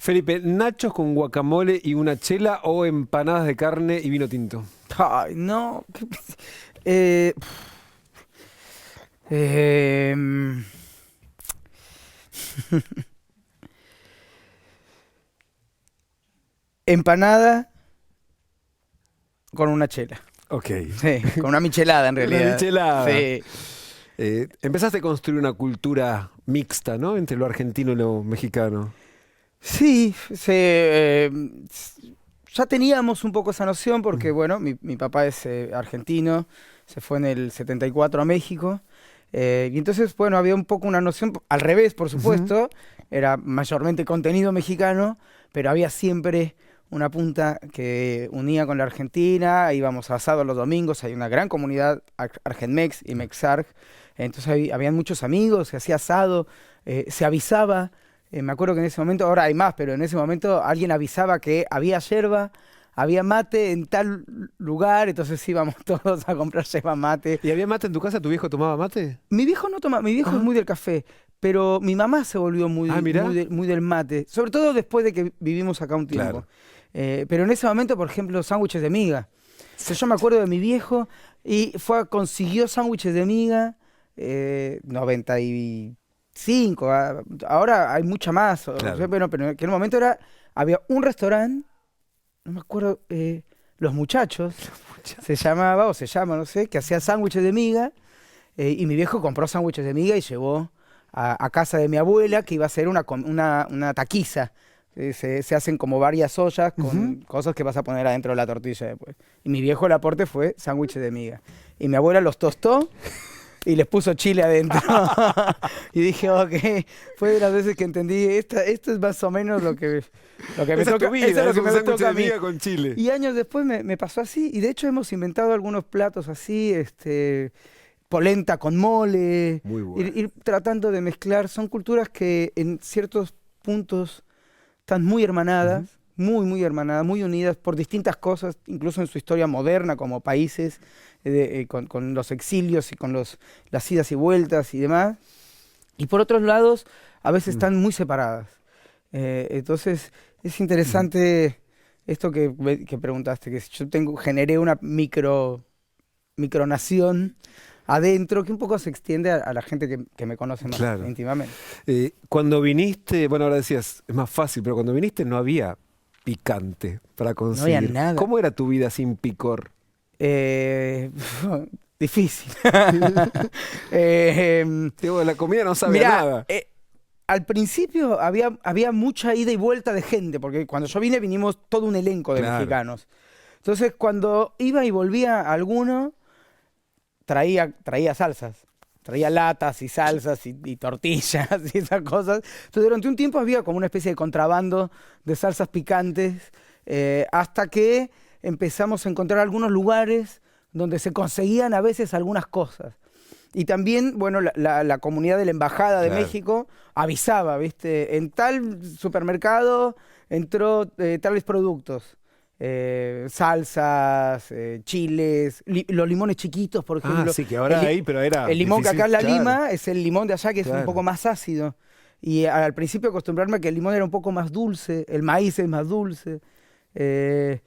Felipe, ¿nachos con guacamole y una chela o empanadas de carne y vino tinto? Ay, no. Eh, em, empanada con una chela. Ok. Sí, con una michelada en Una realidad. michelada. Sí. Empezaste a construir una cultura mixta, ¿no? Entre lo argentino y lo mexicano. Sí, ya teníamos un poco esa noción porque, Mm. bueno, mi papá es argentino, se fue en el 74 a México, y entonces, bueno, había un poco una noción, al revés, por Ujú. supuesto, era mayormente contenido mexicano, pero había siempre una punta que unía con la Argentina, íbamos a asado los domingos, hay una gran comunidad Argenmex y Mexarg, entonces habían muchos amigos, se hacía asado, se avisaba. Me acuerdo que en ese momento, ahora hay más, pero en ese momento alguien avisaba que había yerba, había mate en tal lugar, entonces íbamos todos a comprar yerba mate. ¿Y había mate en tu casa? ¿Tu viejo tomaba mate? Mi viejo no toma, mi viejo es Ah, muy del café, pero mi mamá se volvió ah, mirá. muy del mate, sobre todo después de que vivimos acá un tiempo. Claro. Pero en ese momento, por ejemplo, sándwiches de miga. Yo me acuerdo de mi viejo y consiguió sándwiches de miga, 95. Ahora hay mucha más, o sea, Claro. bueno, pero en aquel momento había un restaurante, no me acuerdo, Los Muchachos, se llamaba, o se llama, no sé, que hacía sándwiches de miga, y mi viejo compró sándwiches de miga y llevó a casa de mi abuela, que iba a ser una taquiza. Se hacen como varias ollas Ujú. con cosas que vas a poner adentro de la tortilla después. Y mi viejo el aporte fue sándwiches de miga. Y mi abuela los tostó y les puso chile adentro. Y dije, ok, fue de las veces que entendí, esto es más o menos lo que me Esa es tu toca, eso vida, es lo es que un me sándwich toca a de mí. miga con chile. Y años después me pasó así, y de hecho hemos inventado algunos platos así, polenta con mole, Muy ir bueno. tratando de mezclar. Son culturas que en ciertos puntos están muy Ujú. hermanadas, muy hermanadas, muy unidas por distintas cosas, incluso en su historia moderna como países, con los exilios y con las idas y vueltas y demás. Y por otros lados, a veces Mm. están muy separadas. Entonces, es Ujú. interesante esto que preguntaste, que si yo generé una micronación adentro que un poco se extiende a la gente que me conoce más Claro. íntimamente. Cuando viniste, bueno, ahora decías, es más fácil, pero cuando viniste no había picante para No había conseguir. nada. ¿Cómo era tu vida sin picor? Eh, difícil. Eh, Digo, la comida no sabe a mirá, nada. al principio había mucha ida y vuelta de gente, porque cuando yo vine vinimos todo un elenco de Claro. mexicanos. Entonces, cuando iba y volvía alguno, traía salsas. Traía latas y salsas y tortillas y esas cosas. Entonces, durante un tiempo había como una especie de contrabando de salsas picantes, hasta que empezamos a encontrar algunos lugares donde se conseguían a veces algunas cosas. Y también, bueno, la comunidad de la Embajada de Claro. México avisaba, ¿viste? En tal supermercado entró tales productos. Salsas, chiles, los limones chiquitos, por Ah, ejemplo. sí, que El, ahora li- ahí, pero era el limón que acá difícil. en la Claro, Lima es el limón de allá que es un poco claro. más ácido. Y al principio acostumbrarme a que el limón era un poco más dulce, el maíz es más dulce. eh,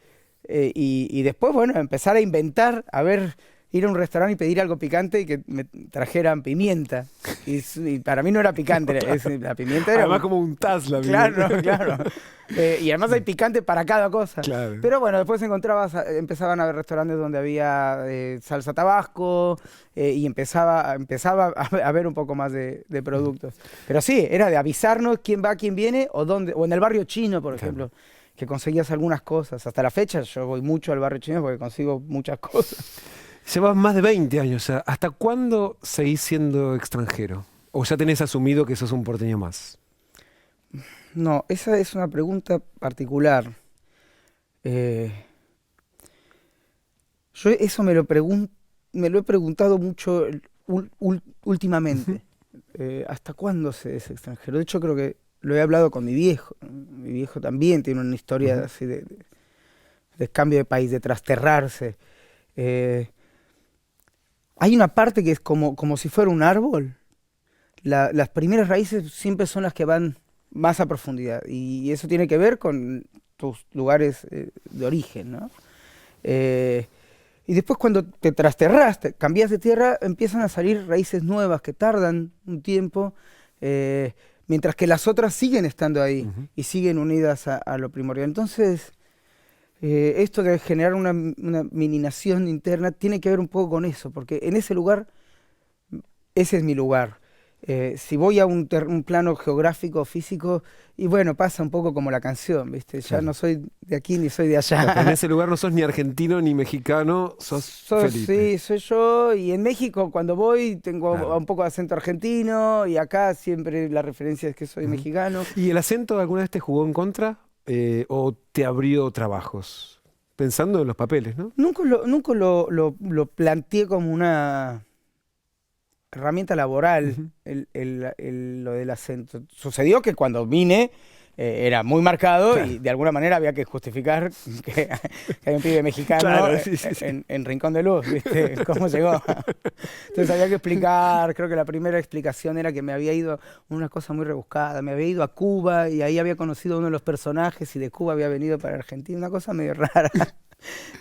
y después, bueno, empezar a inventar, a ver, ir a un restaurante y pedir algo picante y que me trajeran pimienta. Y para mí no era picante, la pimienta era Además un... como un tas la vida. Claro, claro. Y además hay picante para cada cosa. Claro. Pero bueno, después empezaban a haber restaurantes donde había salsa tabasco, y empezaba a haber un poco más de productos. Pero sí, era de avisarnos quién va, quién viene o dónde. O en el barrio chino, por Claro. ejemplo, que conseguías algunas cosas. Hasta la fecha yo voy mucho al barrio chino porque consigo muchas cosas. Llevas más de 20 años, o sea, ¿hasta cuándo seguís siendo extranjero? ¿O ya tenés asumido que sos un porteño más? No, esa es una pregunta particular. Eh, yo eso me lo he preguntado mucho Ujú. últimamente. ¿Hasta cuándo se es extranjero? De hecho, creo que lo he hablado con mi viejo. Mi viejo también tiene una historia Ujú. así de cambio de país, de trasterrarse. Eh, Hay una parte que es como si fuera un árbol. Las primeras raíces siempre son las que van más a profundidad. Y eso tiene que ver con tus lugares de origen, ¿no? Y después cuando te trasterras, cambias de tierra, empiezan a salir raíces nuevas que tardan un tiempo, mientras que las otras siguen estando ahí y siguen unidas a lo primordial. Entonces, esto de generar una mini nación interna tiene que ver un poco con eso, porque en ese lugar, ese es mi lugar. Si voy a un plano geográfico, físico, y bueno, pasa un poco como la canción, ¿viste? Ya Claro. no soy de aquí ni soy de Claro, allá. en ese lugar no sos ni argentino ni mexicano, sos Felipe. Sí, soy yo, y en México cuando voy tengo Claro. un poco de acento argentino, y acá siempre la referencia es que soy mexicano. ¿Y el acento alguna vez te jugó en contra o te abrió trabajos? Pensando en los papeles, ¿no? Nunca lo planteé como una herramienta laboral, Ujú. lo del acento. Sucedió que cuando vine era muy marcado Claro. y de alguna manera había que justificar que hay un pibe mexicano Claro, sí, sí, sí. en Rincón de Luz, ¿viste? ¿Cómo llegó? Entonces había que explicar, creo que la primera explicación era que me había ido una cosa muy rebuscada, me había ido a Cuba y ahí había conocido a uno de los personajes y de Cuba había venido para Argentina, una cosa medio rara.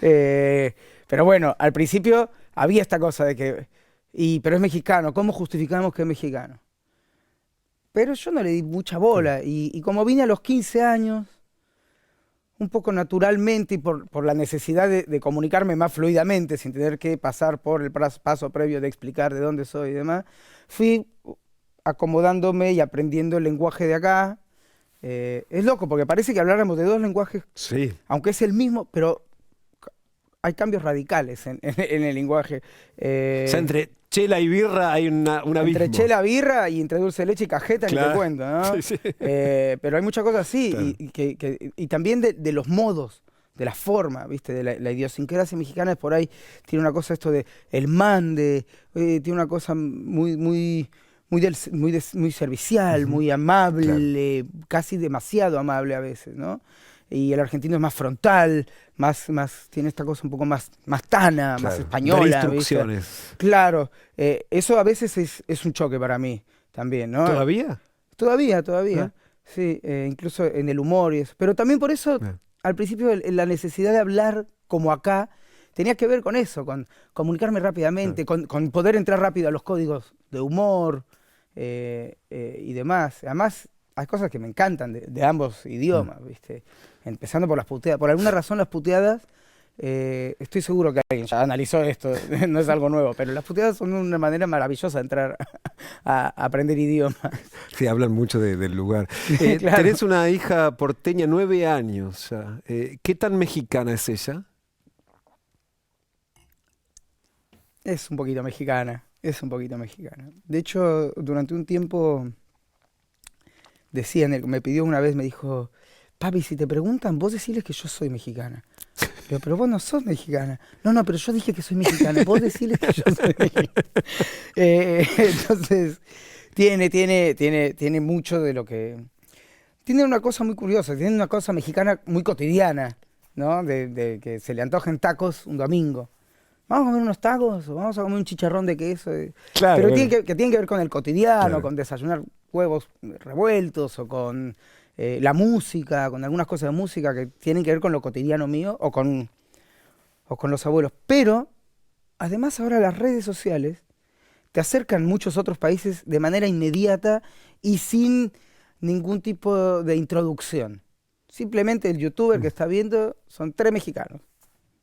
Pero bueno, al principio había esta cosa de que, pero es mexicano, ¿cómo justificamos que es mexicano? Pero yo no le di mucha bola y como vine a los 15 años, un poco naturalmente y por la necesidad de comunicarme más fluidamente, sin tener que pasar por el paso previo de explicar de dónde soy y demás, fui acomodándome y aprendiendo el lenguaje de acá. Es loco, porque parece que habláramos de dos lenguajes, Sí. aunque es el mismo, pero hay cambios radicales en el lenguaje. O sea, entre chela y birra hay un abismo. Entre chela, birra y entre dulce de leche y cajeta, ni te Claro. cuento, ¿no? Sí, sí. Pero hay muchas cosas así, Claro. y también de los modos, de la forma, ¿viste? De la idiosincrasia mexicana es por ahí, tiene una cosa esto de el mande, tiene una cosa muy servicial, Ujú. muy amable, casi demasiado amable a veces, ¿no? Y el argentino es más frontal, tiene esta cosa un poco más tana, más Claro. Dar española, ¿viste? instrucciones. Claro, eso a veces es un choque para mí también, ¿no? ¿Todavía? Todavía, ¿Ah? sí, incluso en el humor y eso. Pero también por eso, Ah. al principio, la necesidad de hablar como acá tenía que ver con eso, con comunicarme rápidamente, con poder entrar rápido a los códigos de humor y demás. Además, hay cosas que me encantan de ambos idiomas, ¿viste? Empezando por las puteadas. Por alguna razón, las puteadas, estoy seguro que alguien ya analizó esto, no es algo nuevo, pero las puteadas son una manera maravillosa de entrar a aprender idiomas. Sí, hablan mucho del lugar. Claro. Tenés una hija porteña, 9 años ya. ¿Qué tan mexicana es ella? Es un poquito mexicana, es un poquito mexicana. De hecho, durante un tiempo me pidió una vez, me dijo, papi, si te preguntan, vos decirles que yo soy mexicana. Pero vos no sos mexicana. No, pero yo dije que soy mexicana, vos decirles que yo soy mexicana. Entonces, tiene mucho de lo que... Tiene una cosa muy curiosa, tiene una cosa mexicana muy cotidiana, ¿no? De que se le antojen tacos un domingo. ¿Vamos a comer unos tacos o vamos a comer un chicharrón de queso? Claro, Pero bueno. tiene que ver con el cotidiano, Claro. con desayunar huevos revueltos o con la música, con algunas cosas de música que tienen que ver con lo cotidiano mío o con los abuelos. Pero, además ahora las redes sociales te acercan muchos otros países de manera inmediata y sin ningún tipo de introducción. Simplemente el youtuber que está viendo son 3 mexicanos.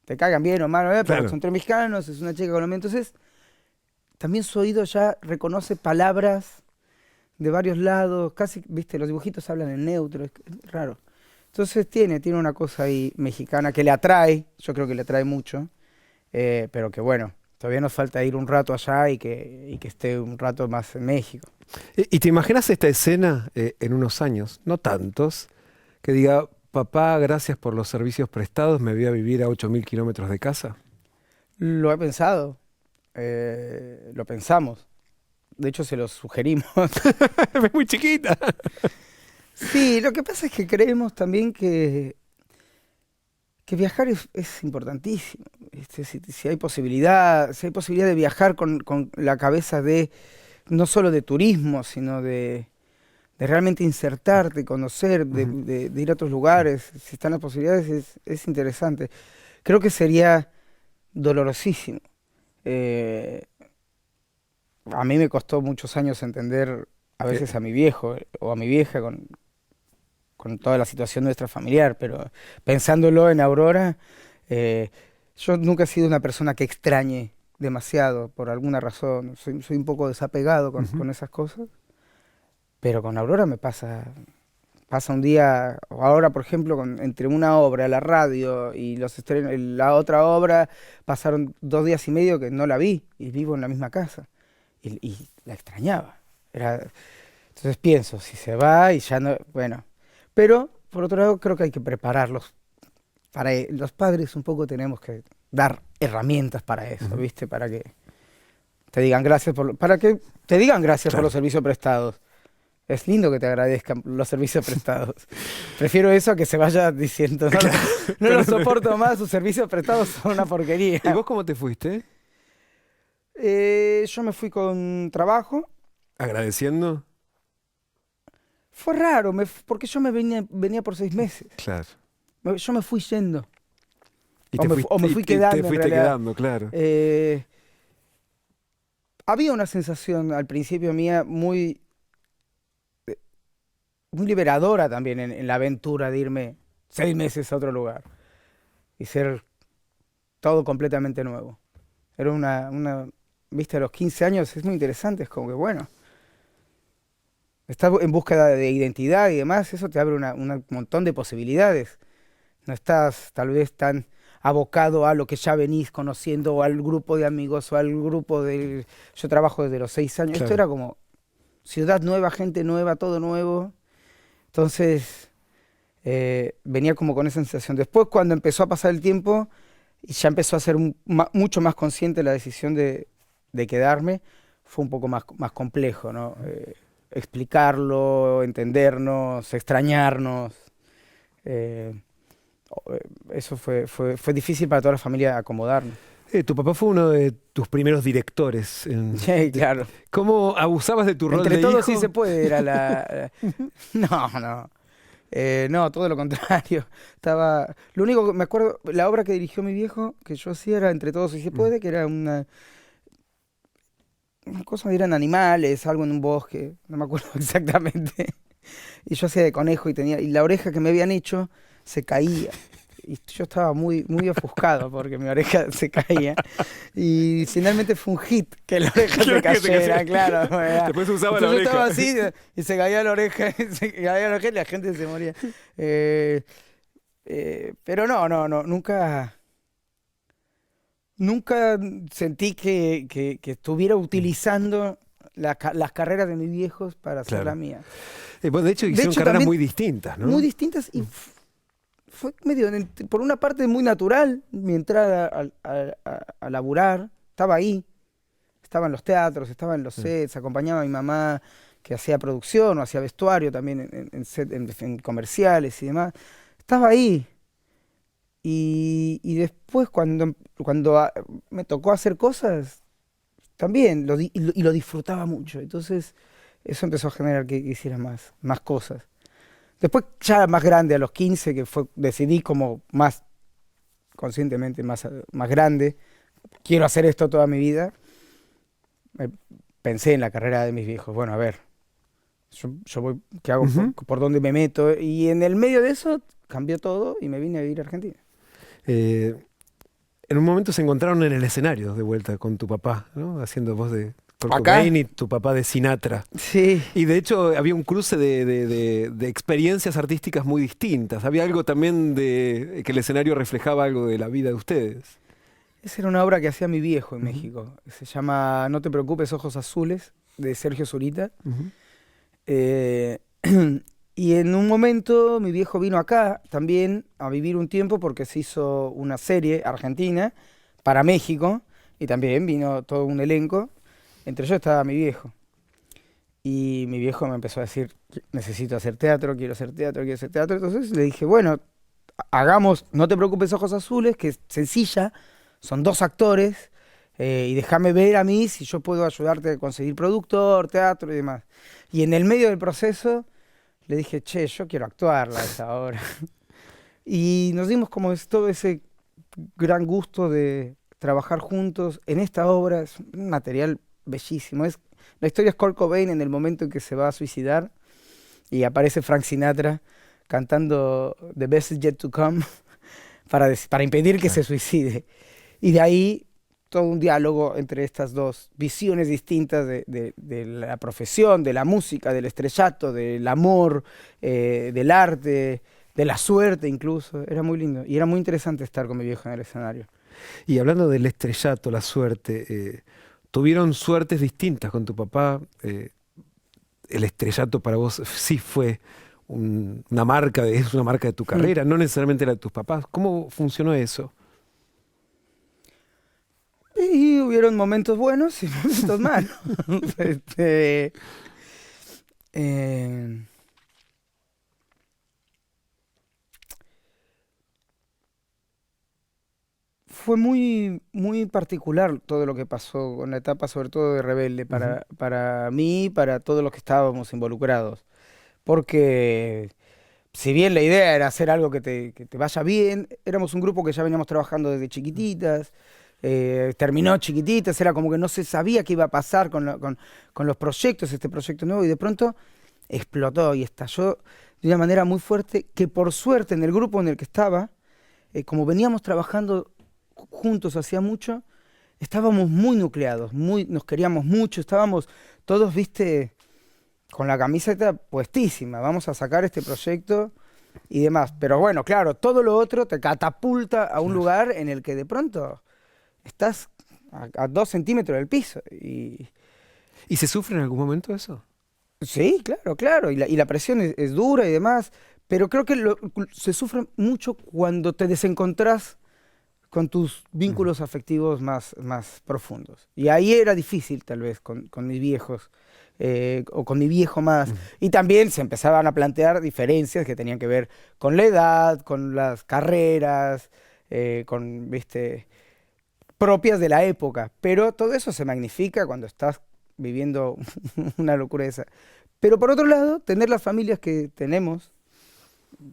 Te cagan bien o mal, pero Claro. son 3 mexicanos, es una chica colombiana. Entonces, también su oído ya reconoce palabras de varios lados, casi, viste, los dibujitos hablan en neutro, es raro. Entonces tiene una cosa ahí mexicana que le atrae, yo creo que le atrae mucho, pero que bueno, todavía nos falta ir un rato allá y que esté un rato más en México. ¿Y te imaginas esta escena en unos años, no tantos, que diga, papá, gracias por los servicios prestados, me voy a vivir a 8.000 kilómetros de casa? Lo he pensado, lo pensamos, de hecho se lo sugerimos. Es muy chiquita. Sí, lo que pasa es que creemos también que viajar es importantísimo. Si hay posibilidad de viajar con la cabeza de no solo de turismo, sino de de realmente insertarte, conocer, de ir a otros lugares, si están las posibilidades, es interesante. Creo que sería dolorosísimo. Eh, a mí me costó muchos años entender a veces a mi viejo o a mi vieja con toda la situación nuestra familiar, pero pensándolo en Aurora, eh, yo nunca he sido una persona que extrañe demasiado por alguna razón. Soy un poco desapegado con esas cosas, pero con Aurora me pasa un día, o ahora por ejemplo, entre una obra, la radio y los estrenos, la otra obra, pasaron 2 días y medio que no la vi y vivo en la misma casa y la extrañaba. Entonces pienso, si se va y ya no, bueno. Pero por otro lado creo que hay que prepararlos. Los padres un poco tenemos que dar herramientas para eso, ¿viste? Para que te digan gracias para que te digan gracias por los servicios prestados. Es lindo que te agradezcan los servicios prestados. Prefiero eso a que se vaya diciendo, no lo soporto más, sus servicios prestados son una porquería. ¿Y vos cómo te fuiste? Yo me fui con trabajo. ¿Agradeciendo? Fue raro, porque yo me venía por 6 meses. Claro. Yo me fui yendo. O me fui quedando. Te fuiste quedando, claro. Había una sensación al principio mía muy liberadora también en la aventura de irme 6 meses a otro lugar y ser todo completamente nuevo. Era viste, a los 15 años es muy interesante, es como que bueno, estás en búsqueda de identidad y demás, eso te abre un montón de posibilidades. No estás tal vez tan abocado a lo que ya venís conociendo o al grupo de amigos o al grupo de... Yo trabajo desde los 6 años, claro. Esto era como ciudad nueva, gente nueva, todo nuevo. Entonces, venía como con esa sensación. Después, cuando empezó a pasar el tiempo, y ya empezó a ser mucho más consciente la decisión de quedarme, fue un poco más complejo, ¿no? Explicarlo, entendernos, extrañarnos. Eso fue difícil para toda la familia acomodarnos. Tu papá fue uno de tus primeros directores. Sí, claro. ¿Cómo abusabas de tu rol de hijo? Entre todos sí se puede, era la... No. No, todo lo contrario. Lo único que me acuerdo, la obra que dirigió mi viejo, que yo hacía era Entre todos sí se puede, que era una cosa, eran animales, algo en un bosque, no me acuerdo exactamente. Y yo hacía de conejo y la oreja que me habían hecho se caía. Y yo estaba muy ofuscado porque mi oreja se caía. Y finalmente fue un hit que la oreja se cayera, claro. Después usaba la oreja. Yo estaba así y se caía la oreja, y la gente se moría. Pero no, nunca sentí que estuviera utilizando las carreras de mis viejos para hacer la mía. Bueno, de hecho, hicieron carreras muy distintas, ¿no? Muy distintas y... Fue medio, por una parte muy natural, mi entrada a laburar, estaba ahí, estaba en los teatros, estaba en los sets, acompañaba a mi mamá que hacía producción o hacía vestuario también en comerciales y demás, estaba ahí. Y después cuando me tocó hacer cosas, también lo disfrutaba mucho, entonces eso empezó a generar que hiciera más cosas. Después, ya más grande, a los 15, decidí como más conscientemente, más grande, quiero hacer esto toda mi vida. Pensé en la carrera de mis viejos. Bueno, a ver, yo voy, ¿qué hago? ¿Por dónde me meto? Y en el medio de eso cambió todo y me vine a vivir a Argentina. En un momento se encontraron en el escenario de vuelta con tu papá, ¿no? Haciendo voz de... Kurt Cobain y tu papá de Sinatra. Sí. Y de hecho había un cruce de experiencias artísticas muy distintas. Había algo también de que el escenario reflejaba algo de la vida de ustedes. Esa era una obra que hacía mi viejo en México. Se llama No te preocupes, ojos azules, de Sergio Zurita. Y en un momento mi viejo vino acá también a vivir un tiempo porque se hizo una serie argentina para México y también vino todo un elenco. Entre ellos estaba mi viejo. Y mi viejo me empezó a decir, necesito hacer teatro, quiero hacer teatro, quiero hacer teatro. Entonces le dije, bueno, hagamos No te preocupes, ojos azules, que es sencilla, son 2 actores, y déjame ver a mí si yo puedo ayudarte a conseguir productor, teatro y demás. Y en el medio del proceso le dije, che, yo quiero actuarla a esa hora. Y nos dimos como todo ese gran gusto de trabajar juntos en esta obra. Es un material bellísimo. La historia es Kurt Cobain en el momento en que se va a suicidar y aparece Frank Sinatra cantando The Best Is Yet to Come para impedir que se suicide. Y de ahí todo un diálogo entre estas dos visiones distintas de la profesión, de la música, del estrellato, del amor, del arte, de la suerte incluso. Era muy lindo y era muy interesante estar con mi viejo en el escenario. Y hablando del estrellato, la suerte, ¿tuvieron suertes distintas con tu papá? El estrellato para vos sí fue es una marca de tu carrera, no necesariamente la de tus papás. ¿Cómo funcionó eso? Y hubieron momentos buenos y momentos malos. Este, eh, Fue muy, muy particular todo lo que pasó con la etapa, sobre todo de Rebelde, para mí y para todos los que estábamos involucrados. Porque si bien la idea era hacer algo que te vaya bien, éramos un grupo que ya veníamos trabajando desde chiquititas, terminó chiquititas, era como que no se sabía qué iba a pasar con los proyectos, este proyecto nuevo, y de pronto explotó y estalló de una manera muy fuerte que por suerte en el grupo en el que estaba, como veníamos trabajando juntos hacía mucho, estábamos muy nucleados, nos queríamos mucho, estábamos todos, viste, con la camiseta puestísima, vamos a sacar este proyecto y demás. Pero bueno, claro, todo lo otro te catapulta a un lugar en el que de pronto estás a 2 centímetros del piso. ¿Y se sufre en algún momento eso? Sí, claro, claro, y la presión es dura y demás, pero creo que se sufre mucho cuando te desencontrás con tus vínculos afectivos más profundos. Y ahí era difícil, tal vez, con mis viejos, o con mi viejo más. Y también se empezaban a plantear diferencias que tenían que ver con la edad, con las carreras, viste, propias de la época. Pero todo eso se magnifica cuando estás viviendo una locura esa. Pero por otro lado, tener las familias que tenemos,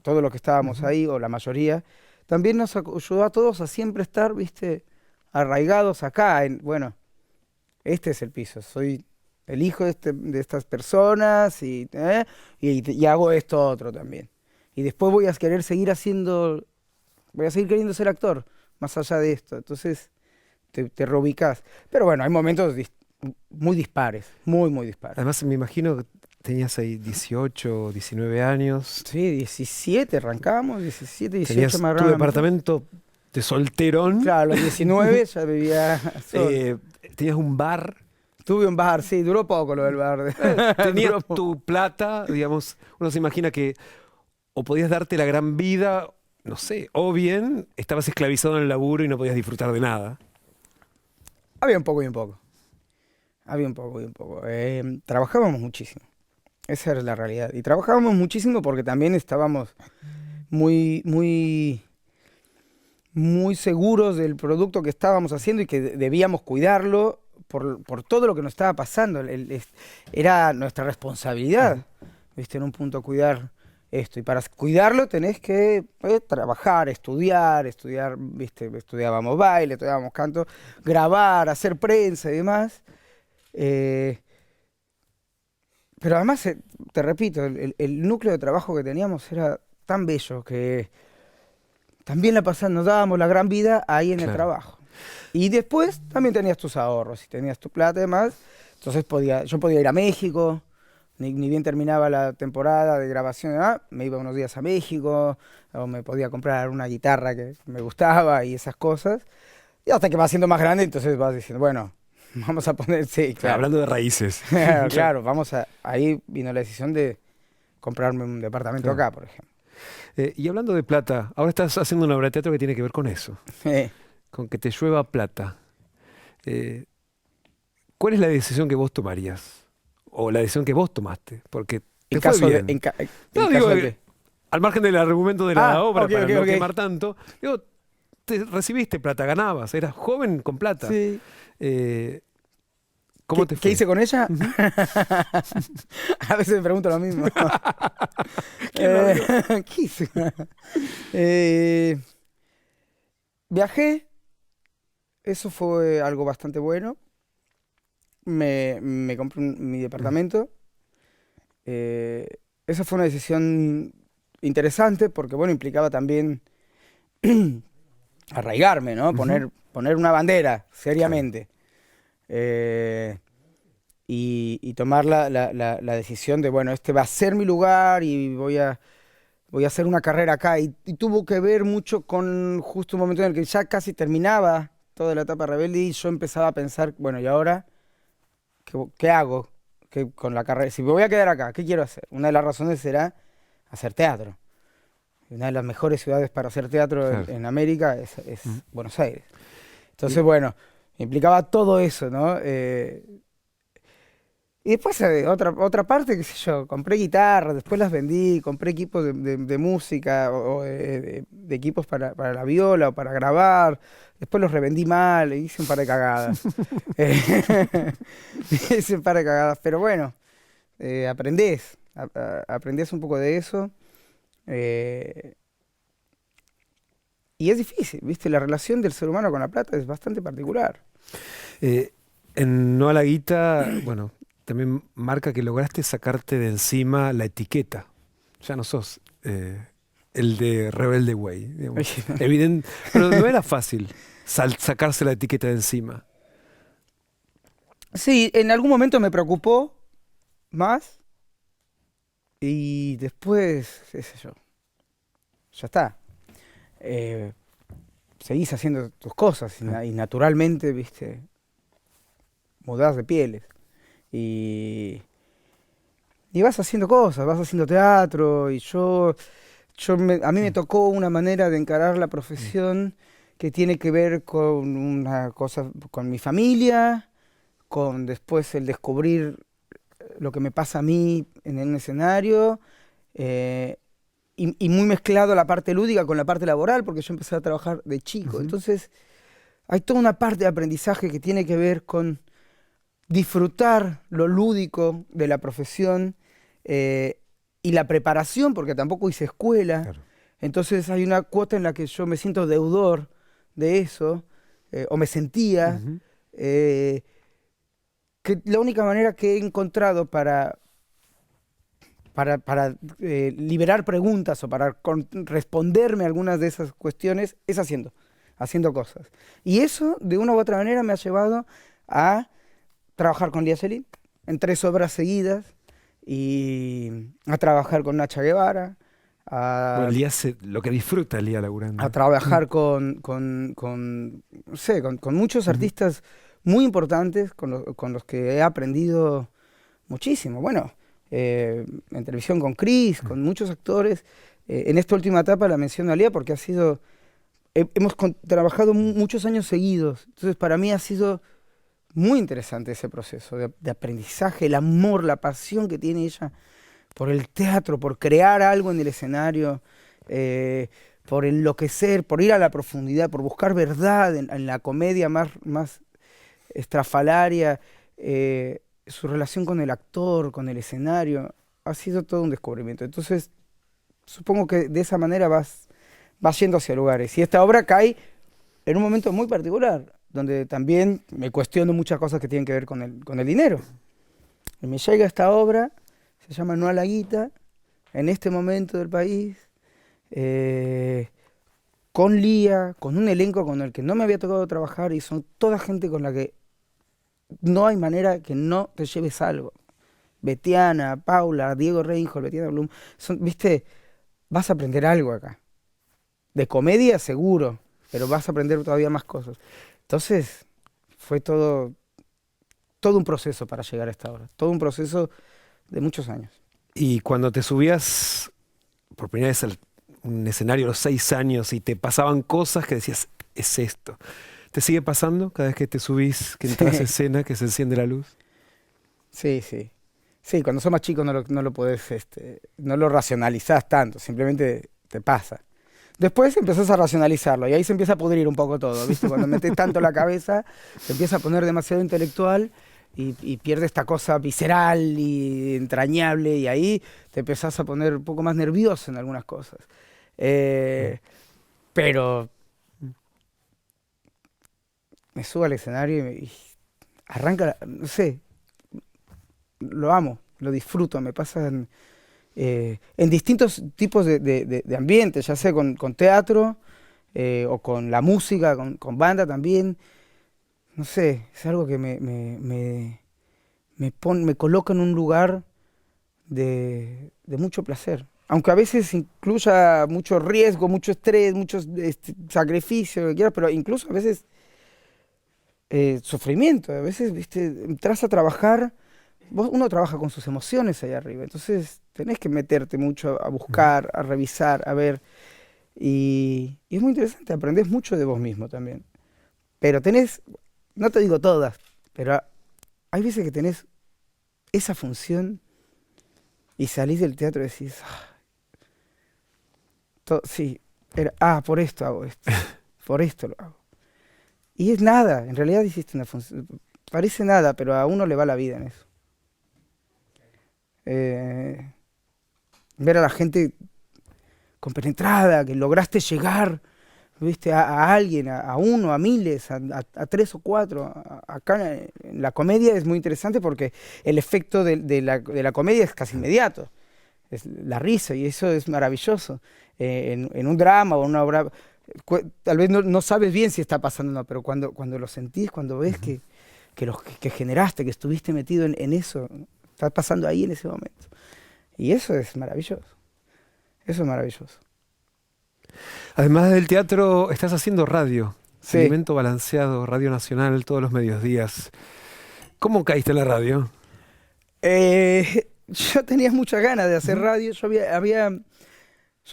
todos los que estábamos ahí, o la mayoría, también nos ayudó a todos a siempre estar, viste, arraigados acá. Bueno, este es el piso, soy el hijo de estas personas y hago esto otro también. Y después voy a seguir queriendo ser actor, más allá de esto. Entonces te reubicás. Pero bueno, hay momentos muy dispares, muy, muy dispares. Además, me imagino que tenías ahí 18, 19 años. Sí, 17 arrancamos, 17, 18 Tenías más tu departamento de solterón. Claro, a los 19 ya vivía solo. Tenías un bar. Tuve un bar, sí, duró poco lo del bar. Tenías tu plata, digamos, uno se imagina que o podías darte la gran vida, no sé, o bien estabas esclavizado en el laburo y no podías disfrutar de nada. Había un poco y un poco. Había un poco y un poco. Trabajábamos muchísimo. Esa era la realidad. Y trabajábamos muchísimo porque también estábamos muy, muy, muy seguros del producto que estábamos haciendo y que debíamos cuidarlo por todo lo que nos estaba pasando. Era nuestra responsabilidad, ¿viste? En un punto cuidar esto. Y para cuidarlo tenés que trabajar, estudiar, ¿viste? Estudiábamos baile, estudiábamos canto, grabar, hacer prensa y demás. Pero además, te repito, el núcleo de trabajo que teníamos era tan bello que también nos dábamos la gran vida ahí en el trabajo. Y después también tenías tus ahorros y tenías tu plata y demás. Entonces yo podía ir a México, ni bien terminaba la temporada de grabación, me iba unos días a México, o me podía comprar una guitarra que me gustaba y esas cosas. Y hasta que vas siendo más grande, entonces vas diciendo, bueno, vamos a poner, sí, claro. Hablando de raíces. Claro, ahí vino la decisión de comprarme un departamento acá, por ejemplo. Y hablando de plata, ahora estás haciendo una obra de teatro que tiene que ver con eso. Con que te llueva plata. ¿Cuál es la decisión que vos tomarías? O la decisión que vos tomaste, porque te fue bien. Al margen del argumento de la obra, para no quemar tanto, digo, te recibiste plata, ganabas, eras joven con plata. Sí. Eh, ¿Cómo te fue? ¿Qué hice con ella? Ujú. A veces me pregunto lo mismo. ¿Quién lo vio? ¿Qué hice? Eh, Viajé, eso fue algo bastante bueno. Me compré mi departamento. Eh, Esa fue una decisión interesante porque, bueno, implicaba también arraigarme, ¿no? Ujú. Poner una bandera, Claro. seriamente. Eh, y tomar la decisión de, bueno, este va a ser mi lugar y voy a hacer una carrera acá. Y tuvo que ver mucho con justo un momento en el que ya casi terminaba toda la etapa rebelde y yo empezaba a pensar, bueno, ¿y ahora qué hago con la carrera? Si me voy a quedar acá, ¿qué quiero hacer? Una de las razones será hacer teatro. Una de las mejores ciudades para hacer teatro Claro. en América es Mm. Buenos Aires. Y- Entonces, bueno, implicaba todo eso, ¿no? Y después otra parte, qué sé yo, compré guitarras, después las vendí, compré equipos de música o de equipos para la viola o para grabar, después los revendí mal, hice un par de cagadas. Hice un par de cagadas, pero bueno, aprendés un poco de eso. eh, y es difícil, ¿viste? La relación del ser humano con la plata es bastante particular. eh, en No a la Guita, bueno, también marca que lograste sacarte de encima la etiqueta. Ya no sos el de Rebelde Way, digamos. Evidente, pero no era fácil sacarse la etiqueta de encima. Sí, en algún momento me preocupó más y después, qué sé yo, ya está. Eh, Seguís haciendo tus cosas Ah, y naturalmente, viste, mudás de pieles y, y vas haciendo cosas, vas haciendo teatro y a mí me mm, tocó una manera de encarar la mm, profesión que tiene que ver con una cosa, con mi familia, con después el descubrir lo que me pasa a mí en un escenario, eh, y muy mezclado la parte lúdica con la parte laboral, porque yo empecé a trabajar de chico. ujú. Entonces, hay toda una parte de aprendizaje que tiene que ver con disfrutar lo lúdico de la profesión, eh, y la preparación, porque tampoco hice escuela. Claro. Entonces, hay una cuota en la que yo me siento deudor de eso, o me sentía. Ujú. eh, que la única manera que he encontrado para liberar preguntas o para responderme a algunas de esas cuestiones es haciendo cosas. Y eso, de una u otra manera, me ha llevado a trabajar con Lía Celín en 3 obras seguidas y a trabajar con Nacha Guevara, Bueno, a, el día hace lo que disfruta el día a laburando. Mm, trabajar no sé, con muchos ujú. artistas muy importantes con los que he aprendido muchísimo. Bueno, en televisión con Chris, Mm. con muchos actores. En esta última etapa la menciono a Lía porque hemos trabajado muchos años seguidos. Entonces para mí ha sido muy interesante ese proceso de aprendizaje, el amor, la pasión que tiene ella por el teatro, por crear algo en el escenario, eh, por enloquecer, por ir a la profundidad, por buscar verdad en la comedia más estrafalaria. Su relación con el actor, con el escenario, ha sido todo un descubrimiento. Entonces, supongo que de esa manera vas yendo hacia lugares. Y esta obra cae en un momento muy particular, donde también me cuestiono muchas cosas que tienen que ver con el dinero. Y me llega esta obra, se llama No a la Guita, en este momento del país, eh, con Lía, con un elenco con el que no me había tocado trabajar y son toda gente con la que no hay manera que no te lleves algo. Betiana, Paula, Diego Reinhold, Betiana Blum, viste, vas a aprender algo acá. De comedia seguro, pero vas a aprender todavía más cosas. Entonces, fue todo un proceso para llegar a esta hora, todo un proceso de muchos años. Y cuando te subías por primera vez a un escenario a los 6 años y te pasaban cosas que decías, es esto. ¿Te sigue pasando cada vez que te subís, que entras a Sí, escena, que se enciende la luz? sí, sí. Sí, cuando sos más chico no lo podés, no lo racionalizás tanto, simplemente te pasa. Después empezás a racionalizarlo y ahí se empieza a pudrir un poco todo, ¿viste? Cuando metes tanto la cabeza, se empieza a poner demasiado intelectual y pierde esta cosa visceral y entrañable y ahí te empezás a poner un poco más nervioso en algunas cosas. Pero me subo al escenario y arranca, no sé, lo amo, lo disfruto, me pasa en distintos tipos de ambientes, ya sea con teatro o con la música, con banda también. No sé, es algo que me coloca en un lugar de mucho placer. Aunque a veces incluya mucho riesgo, mucho estrés, mucho sacrificio, lo que quieras, pero incluso a veces sufrimiento. A veces, viste, entras a trabajar, uno trabaja con sus emociones ahí arriba, entonces tenés que meterte mucho a buscar, a revisar, a ver. Y es muy interesante, aprendés mucho de vos mismo también. Pero tenés, no te digo todas, pero hay veces que tenés esa función y salís del teatro y decís, sí, por esto hago esto, por esto lo hago. Y es nada, en realidad hiciste una función, parece nada, pero a uno le va la vida en eso. Ver a la gente compenetrada, que lograste llegar, ¿viste? A alguien, a uno, a miles, a 3 o 4. Acá en la comedia es muy interesante porque el efecto de la comedia es casi inmediato. Es la risa y eso es maravilloso. En un drama o una obra, tal vez no sabes bien si está pasando o no, pero cuando lo sentís, cuando ves que generaste, que estuviste metido en eso, está pasando ahí en ese momento. Y eso es maravilloso. Eso es maravilloso. Además del teatro, estás haciendo radio. Sí. Alimento Balanceado, Radio Nacional, todos los mediodías. ¿Cómo caíste en la radio? Yo tenía muchas ganas de hacer radio. Yo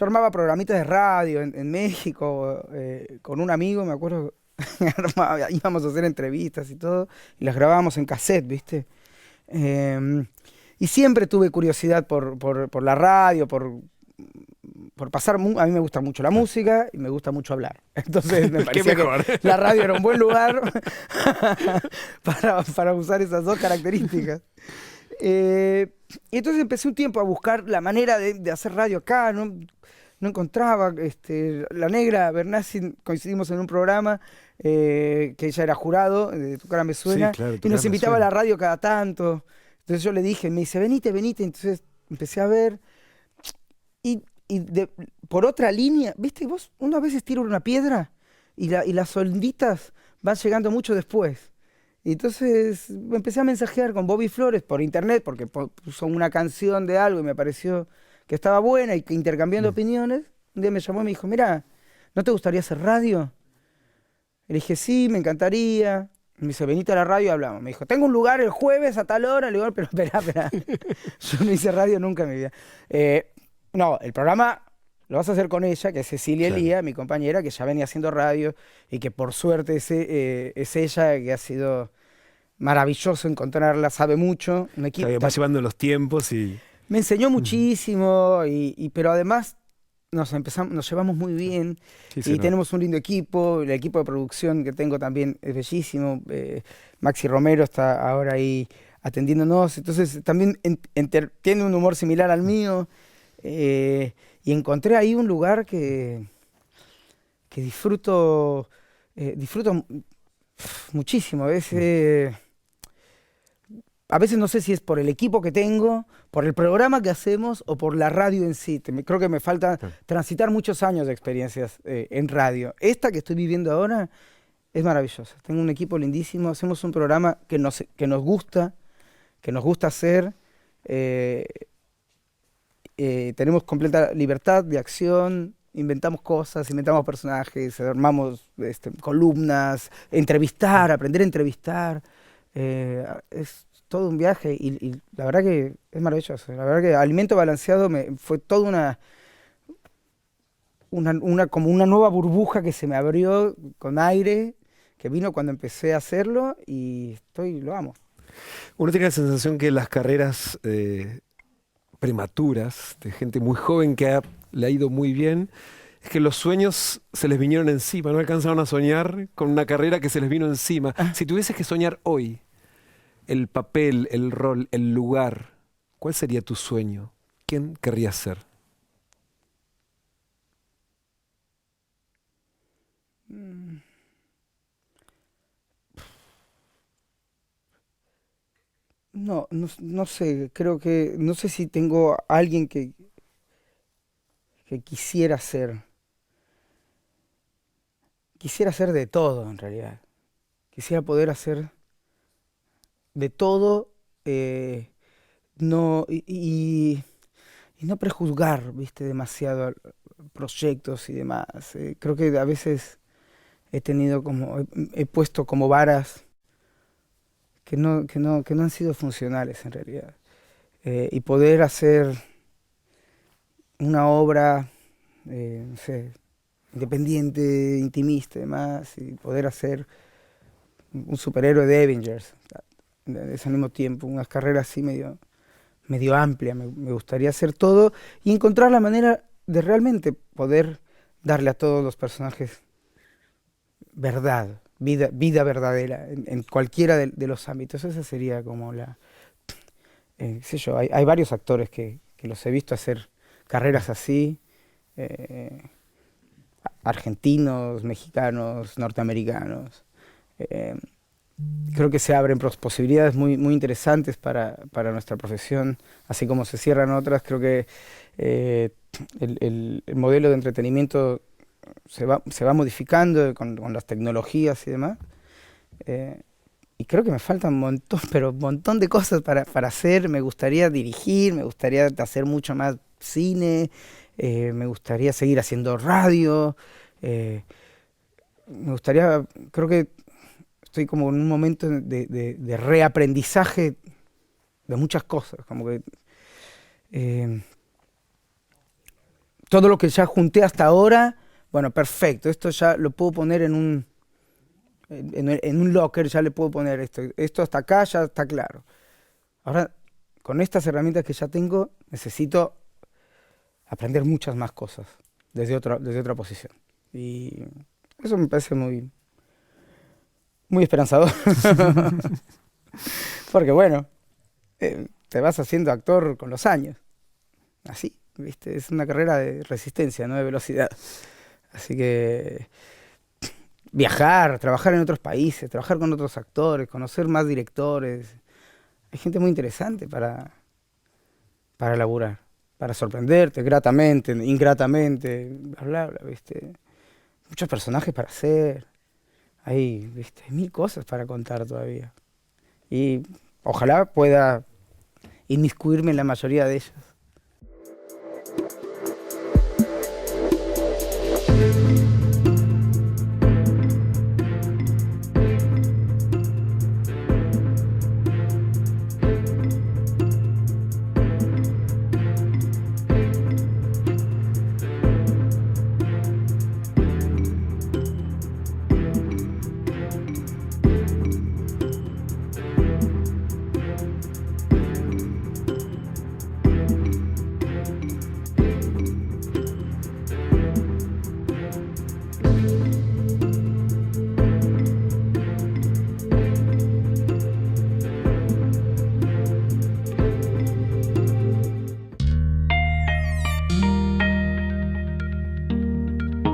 armaba programitas de radio en México con un amigo, me acuerdo. Íbamos a hacer entrevistas y todo, y las grabábamos en cassette, ¿viste? Y siempre tuve curiosidad por la radio, por pasar. A mí me gusta mucho la música y me gusta mucho hablar. Entonces me parecía que la radio era un buen lugar para usar esas dos características. Y entonces empecé un tiempo a buscar la manera de hacer radio acá. No encontraba. La Negra Bernasi coincidimos en un programa que ella era jurado de Tu Cara Me Suena, sí, claro, y nos invitaba a la radio cada tanto. Entonces yo le dije, me dice, venite. Entonces empecé a ver. Y por otra línea, ¿viste? Vos uno a veces tira una piedra y las onditas van llegando mucho después. Y entonces me empecé a mensajear con Bobby Flores por internet, porque puso una canción de algo y me pareció que estaba buena y que intercambiando opiniones. Un día me llamó y me dijo, mira, ¿no te gustaría hacer radio? Le dije, sí, me encantaría. Me dice, venite a la radio y hablamos. Me dijo, tengo un lugar el jueves a tal hora. Le digo, pero espera. Yo no hice radio nunca en mi vida. No, el programa lo vas a hacer con ella, que es Cecilia Elía, mi compañera, que ya venía haciendo radio y que por suerte es ella, que ha sido maravilloso encontrarla, sabe mucho. Un equipo, va llevando los tiempos y... Me enseñó muchísimo, pero además nos llevamos muy bien y tenemos un lindo equipo. El equipo de producción que tengo también es bellísimo. Maxi Romero está ahora ahí atendiéndonos, entonces también tiene un humor similar al mío. Y encontré ahí un lugar que disfruto muchísimo. A veces no sé si es por el equipo que tengo, por el programa que hacemos o por la radio en sí. Creo que me falta transitar muchos años de experiencias en radio. Esta que estoy viviendo ahora es maravillosa. Tengo un equipo lindísimo, hacemos un programa que nos gusta hacer. Tenemos completa libertad de acción, inventamos cosas, inventamos personajes, armamos columnas, aprender a entrevistar. Es todo un viaje y la verdad que es maravilloso. La verdad que Alimento Balanceado fue toda como una nueva burbuja que se me abrió con aire, que vino cuando empecé a hacerlo y lo amo. Uno tiene la sensación que las carreras prematuras de gente muy joven que le ha ido muy bien, Es que los sueños se les vinieron encima, no alcanzaron a soñar con una carrera que se les vino encima. Si tuvieses que soñar hoy, el papel, el rol, el lugar, ¿cuál sería tu sueño? ¿Quién querrías ser? No sé, creo que, no sé si tengo a alguien que quisiera ser. Quisiera hacer de todo, en realidad. Quisiera poder hacer de todo, no, y no prejuzgar, viste, demasiado proyectos y demás. Creo que a veces he puesto como varas que no han sido funcionales en realidad. Y poder hacer una obra, no sé, independiente, intimista y demás, y poder hacer un superhéroe de Avengers, ese al mismo tiempo, unas carreras así medio amplia. Me gustaría hacer todo y encontrar la manera de realmente poder darle a todos los personajes verdad, vida verdadera, en cualquiera de los ámbitos. Esa sería como qué sé yo, hay varios actores que los he visto hacer carreras así, eh, argentinos, mexicanos, norteamericanos. Eh, Creo que se abren posibilidades muy interesantes para nuestra profesión, así como se cierran otras. Creo que eh, el modelo de entretenimiento se va modificando con las tecnologías y demás. eh, y creo que me faltan un montón, pero un montón de cosas para hacer. Me gustaría dirigir, me gustaría hacer mucho más cine, me gustaría seguir haciendo radio. eh, Me gustaría, creo que estoy como en un momento de reaprendizaje de muchas cosas, como que eh, todo lo que ya junté hasta ahora, bueno, perfecto, esto ya lo puedo poner en un locker, ya le puedo poner esto hasta acá ya está claro. Ahora, con estas herramientas que ya tengo, necesito aprender muchas más cosas desde otra posición. Y eso me parece muy esperanzador. Porque bueno, te vas haciendo actor con los años. Así, ¿viste? Es una carrera de resistencia, no de velocidad. Así que viajar, trabajar en otros países, trabajar con otros actores, conocer más directores. Hay gente muy interesante para laburar, para sorprenderte gratamente, ingratamente, bla, bla, bla, ¿viste? Muchos personajes para hacer. Hay, ¿viste? Hay mil cosas para contar todavía. Y ojalá pueda inmiscuirme en la mayoría de ellas.